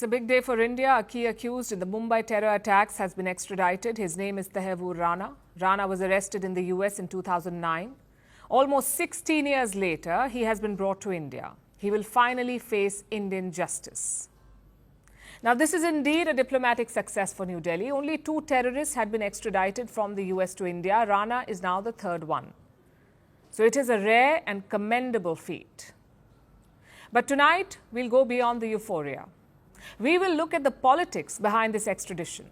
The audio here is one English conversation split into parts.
It's a big day for India. A key accused in the Mumbai terror attacks has been extradited. His name is Tahawwur Rana. Rana was arrested in the US in 2009. Almost 16 years later, he has been brought to India. He will finally face Indian justice. Now, this is indeed a diplomatic success for New Delhi. Only 2 terrorists had been extradited from the US to India. Rana is now the 3rd one. So it is a rare and commendable feat. But tonight, we'll go beyond the euphoria. We will look at the politics behind this extradition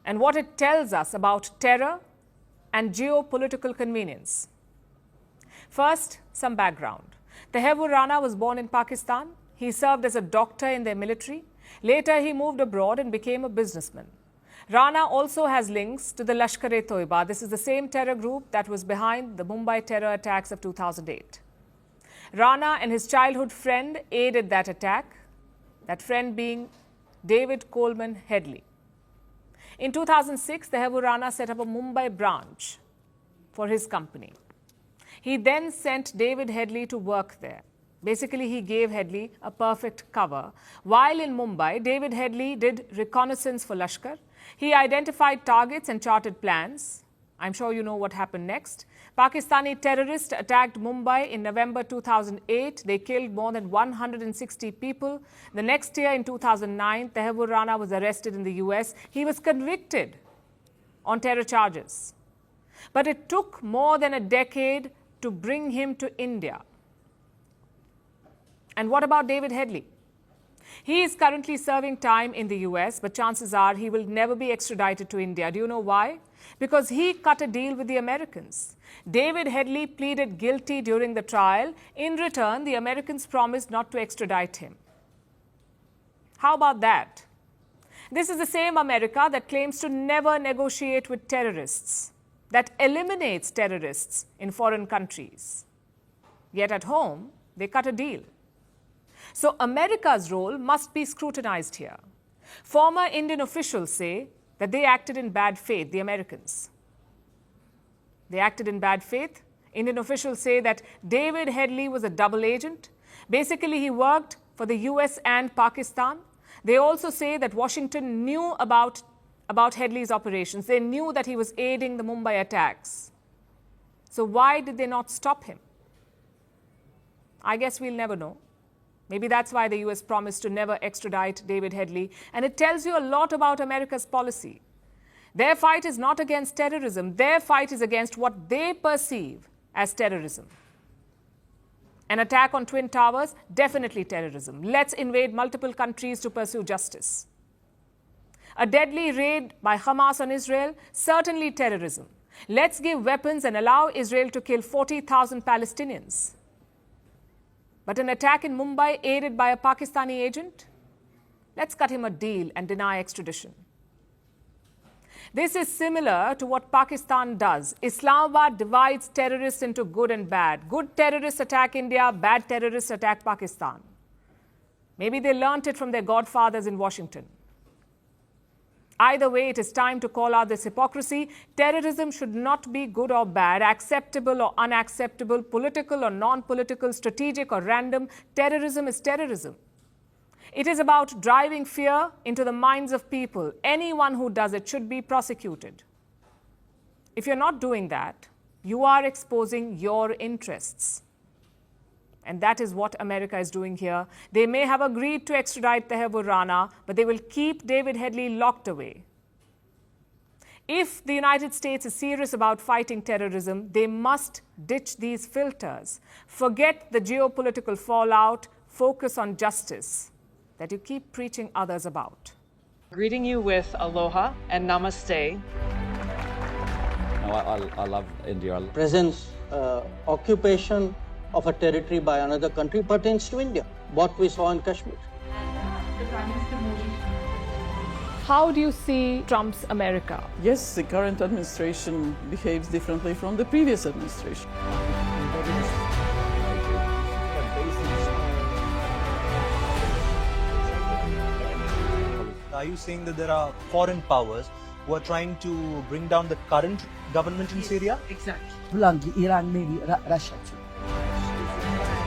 and what it tells us about terror and geopolitical convenience. First, some background. Tahawwur Rana was born in Pakistan. He served as a doctor in their military. Later, he moved abroad and became a businessman. Rana also has links to the Lashkar-e-Toiba. This is the same terror group that was behind the Mumbai terror attacks of 2008. Rana and his childhood friend aided that attack, that friend being David Coleman Headley. In 2006, Tahawwur Rana set up a Mumbai branch for his company. He then sent David Headley to work there. Basically, he gave Headley a perfect cover. While in Mumbai, David Headley did reconnaissance for Lashkar. He identified targets and charted plans. I'm sure you know what happened next. Pakistani terrorists attacked Mumbai in November 2008. They killed more than 160 people. The next year, in 2009, Tahawwur Rana was arrested in the US. He was convicted on terror charges. But it took more than a decade to bring him to India. And what about David Headley? He is currently serving time in the US, but chances are he will never be extradited to India. Do you know why? Because he cut a deal with the Americans. David Headley pleaded guilty during the trial. In return, the Americans promised not to extradite him. How about that? This is the same America that claims to never negotiate with terrorists, that eliminates terrorists in foreign countries. Yet at home, they cut a deal. So America's role must be scrutinized here. Former Indian officials say that they acted in bad faith, the Americans. They acted in bad faith. Indian officials say that David Headley was a double agent. Basically, he worked for the US and Pakistan. They also say that Washington knew about Headley's operations. They knew that he was aiding the Mumbai attacks. So why did they not stop him? I guess we'll never know. Maybe that's why the US promised to never extradite David Headley. And it tells you a lot about America's policy. Their fight is not against terrorism. Their fight is against what they perceive as terrorism. An attack on Twin Towers, definitely terrorism. Let's invade multiple countries to pursue justice. A deadly raid by Hamas on Israel, certainly terrorism. Let's give weapons and allow Israel to kill 40,000 Palestinians. But an attack in Mumbai aided by a Pakistani agent? Let's cut him a deal and deny extradition. This is similar to what Pakistan does. Islamabad divides terrorists into good and bad. Good terrorists attack India, bad terrorists attack Pakistan. Maybe they learnt it from their godfathers in Washington. Either way, it is time to call out this hypocrisy. Terrorism should not be good or bad, acceptable or unacceptable, political or non-political, strategic or random. Terrorism is terrorism. It is about driving fear into the minds of people. Anyone who does it should be prosecuted. If you're not doing that, you are exposing your interests. And that is what America is doing here. They may have agreed to extradite Tahawwur Rana, but they will keep David Headley locked away. If the United States is serious about fighting terrorism, they must ditch these filters. Forget the geopolitical fallout. Focus on justice that you keep preaching others about. Greeting you with aloha and namaste. I love India. Presence, occupation of a territory by another country pertains to India, what we saw in Kashmir. How do you see Trump's America? Yes, the current administration behaves differently from the previous administration. Are you saying that there are foreign powers who are trying to bring down the current government in Syria? Exactly. Bluntly, Iran, maybe Russia too.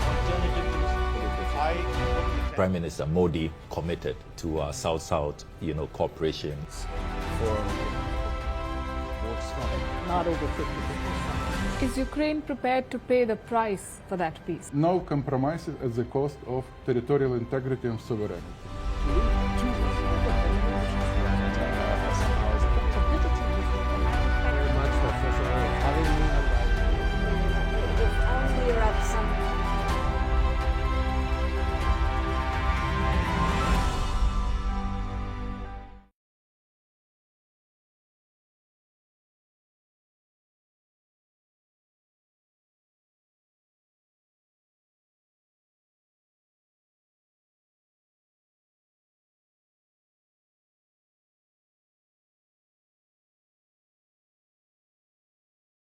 Alternative to this. Prime Minister Modi committed to South-South, cooperation. Not over 50%. Is Ukraine prepared to pay the price for that peace? No compromises at the cost of territorial integrity and sovereignty.